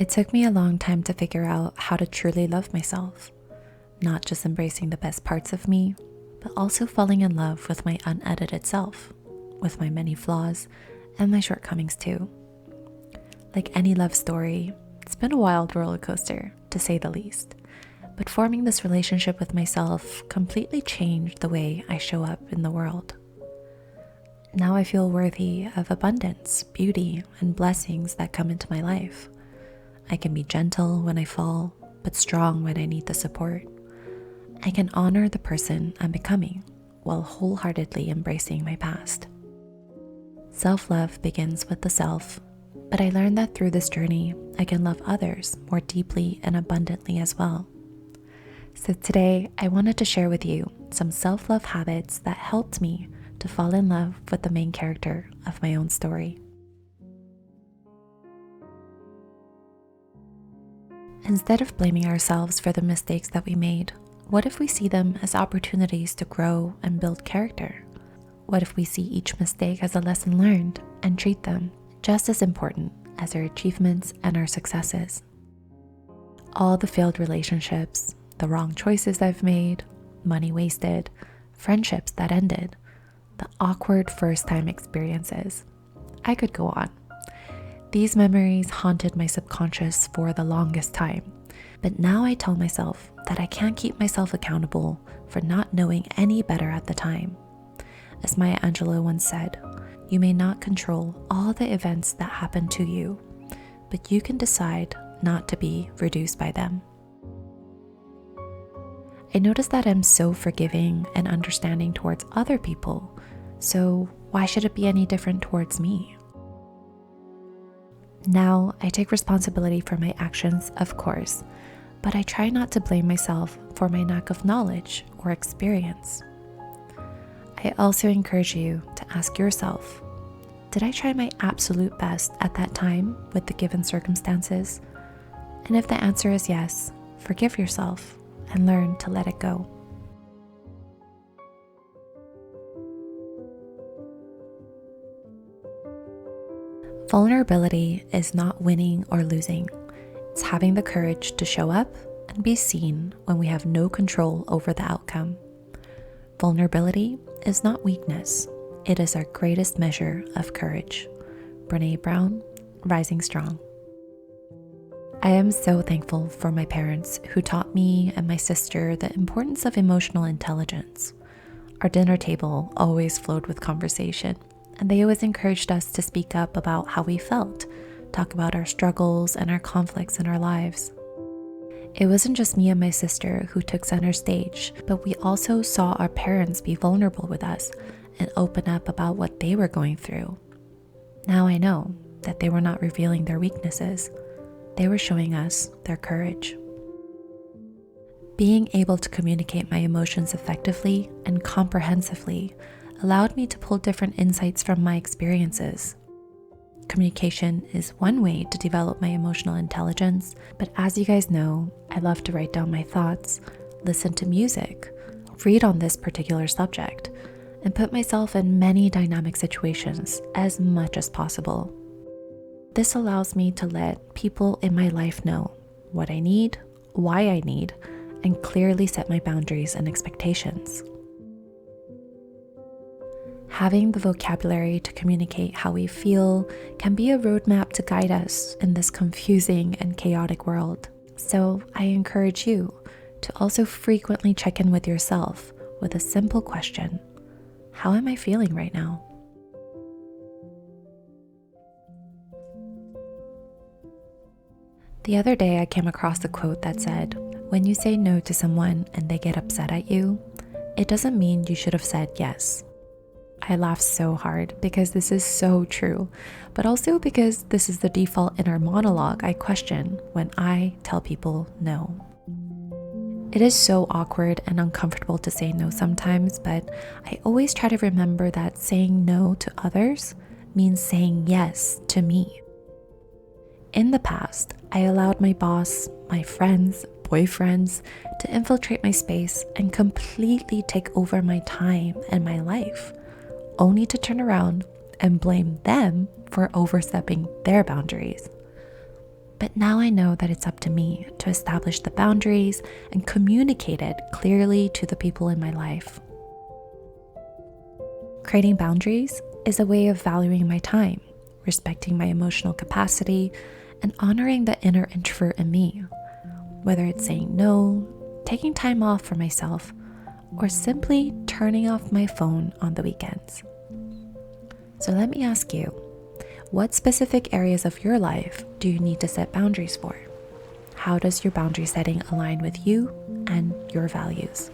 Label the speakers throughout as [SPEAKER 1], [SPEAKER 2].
[SPEAKER 1] It took me a long time to figure out how to truly love myself, not just embracing the best parts of me, but also falling in love with my unedited self, with my many flaws and my shortcomings too. Like any love story, it's been a wild roller coaster, to say the least. But forming this relationship with myself completely changed the way I show up in the world. Now I feel worthy of abundance, beauty, and blessings that come into my life. I can be gentle when I fall, but strong when I need the support. I can honor the person I'm becoming while wholeheartedly embracing my past. Self-love begins with the self, but I learned that through this journey, I can love others more deeply and abundantly as well. So today, I wanted to share with you some self-love habits that helped me to fall in love with the main character of my own story. Instead of blaming ourselves for the mistakes that we made, what if we see them as opportunities to grow and build character? What if we see each mistake as a lesson learned and treat them just as important as our achievements and our successes? All the failed relationships, the wrong choices I've made, money wasted, friendships that ended, the awkward first-time experiences. I could go on. These memories haunted my subconscious for the longest time, but now I tell myself that I can't keep myself accountable for not knowing any better at the time. As Maya Angelou once said, you may not control all the events that happen to you, but you can decide not to be reduced by them. I notice that I'm so forgiving and understanding towards other people, so why should it be any different towards me? Now, I take responsibility for my actions, of course, but I try not to blame myself for my lack of knowledge or experience. I also encourage you to ask yourself, did I try my absolute best at that time with the given circumstances? And if the answer is yes, forgive yourself and learn to let it go. Vulnerability is not winning or losing. It's having the courage to show up and be seen when we have no control over the outcome. Vulnerability is not weakness. It is our greatest measure of courage. Brené Brown, Rising Strong. I am so thankful for my parents who taught me and my sister the importance of emotional intelligence. Our dinner table always flowed with conversation, and they always encouraged us to speak up about how we felt, talk about our struggles and our conflicts in our lives. It wasn't just me and my sister who took center stage, but we also saw our parents be vulnerable with us and open up about what they were going through. Now I know that they were not revealing their weaknesses. They were showing us their courage. Being able to communicate my emotions effectively and comprehensively allowed me to pull different insights from my experiences. Communication is one way to develop my emotional intelligence, but as you guys know, I love to write down my thoughts, listen to music, read on this particular subject, and put myself in many dynamic situations as much as possible. This allows me to let people in my life know what I need, why I need, and clearly set my boundaries and expectations. Having the vocabulary to communicate how we feel can be a roadmap to guide us in this confusing and chaotic world. So I encourage you to also frequently check in with yourself with a simple question: how am I feeling right now? The other day I came across a quote that said, when you say no to someone and they get upset at you, it doesn't mean you should have said yes. I laughed so hard because this is so true, but also because this is the default inner monologue I question when I tell people no. It is so awkward and uncomfortable to say no sometimes, but I always try to remember that saying no to others means saying yes to me. In the past, I allowed my boss, my friends, boyfriends to infiltrate my space and completely take over my time and my life, only to turn around and blame them for overstepping their boundaries. But now I know that it's up to me to establish the boundaries and communicate it clearly to the people in my life. Creating boundaries is a way of valuing my time, respecting my emotional capacity, and honoring the inner introvert in me, whether it's saying no, taking time off for myself, or simply turning off my phone on the weekends. So let me ask you, what specific areas of your life do you need to set boundaries for? How does your boundary setting align with you and your values?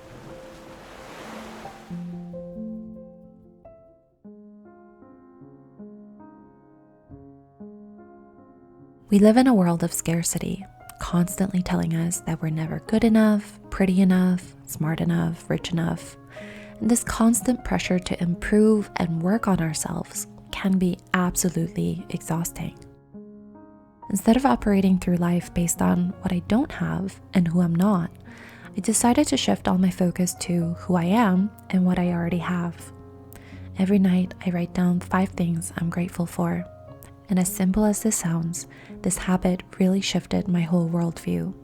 [SPEAKER 1] We live in a world of scarcity, constantly telling us that we're never good enough, pretty enough, smart enough, rich enough. And this constant pressure to improve and work on ourselves can be absolutely exhausting. Instead of operating through life based on what I don't have and who I'm not, I decided to shift all my focus to who I am and what I already have. Every night, I write down 5 things I'm grateful for. And as simple as this sounds, this habit really shifted my whole worldview,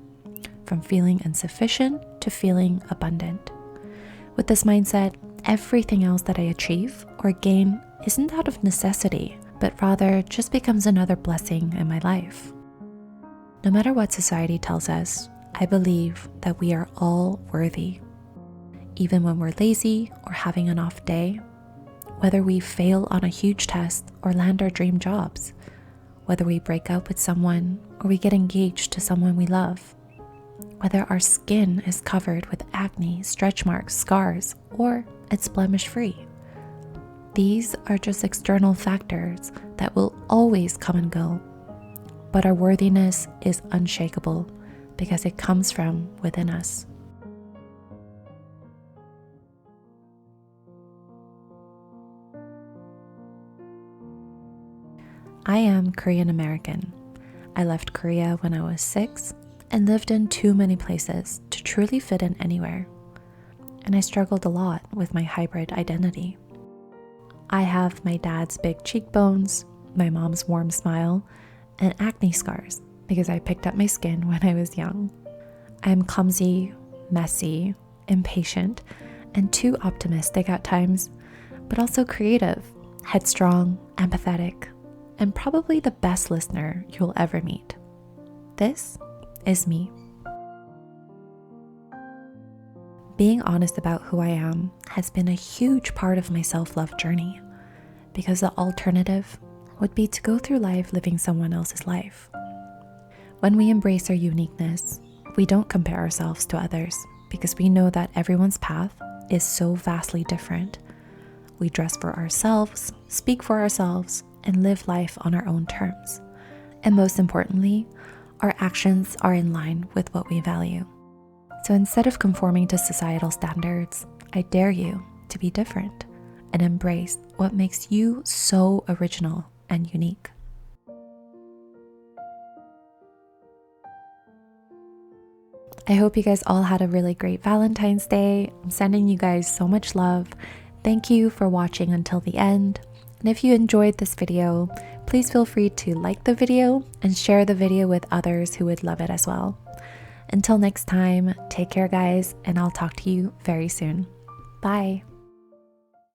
[SPEAKER 1] from feeling insufficient to feeling abundant. With this mindset, everything else that I achieve or gain isn't out of necessity, but rather just becomes another blessing in my life. No matter what society tells us, I believe that we are all worthy. Even when we're lazy or having an off day, whether we fail on a huge test or land our dream jobs, whether we break up with someone or we get engaged to someone we love, whether our skin is covered with acne, stretch marks, scars, or it's blemish-free. These are just external factors that will always come and go, but our worthiness is unshakable because it comes from within us. I am Korean American. I left Korea when I was 6 and lived in too many places to truly fit in anywhere. And I struggled a lot with my hybrid identity. I have my dad's big cheekbones, my mom's warm smile, and acne scars because I picked up my skin when I was young. I am clumsy, messy, impatient, and too optimistic at times, but also creative, headstrong, empathetic, and probably the best listener you'll ever meet. This is me. Being honest about who I am has been a huge part of my self-love journey, because the alternative would be to go through life living someone else's life. When we embrace our uniqueness, we don't compare ourselves to others because we know that everyone's path is so vastly different. We dress for ourselves, speak for ourselves, and live life on our own terms. And most importantly, our actions are in line with what we value. So instead of conforming to societal standards, I dare you to be different and embrace what makes you so original and unique. I hope you guys all had a really great Valentine's Day. I'm sending you guys so much love. Thank you for watching until the end. And if you enjoyed this video, please feel free to like the video and share the video with others who would love it as well. Until next time, take care guys, and I'll talk to you very soon. Bye.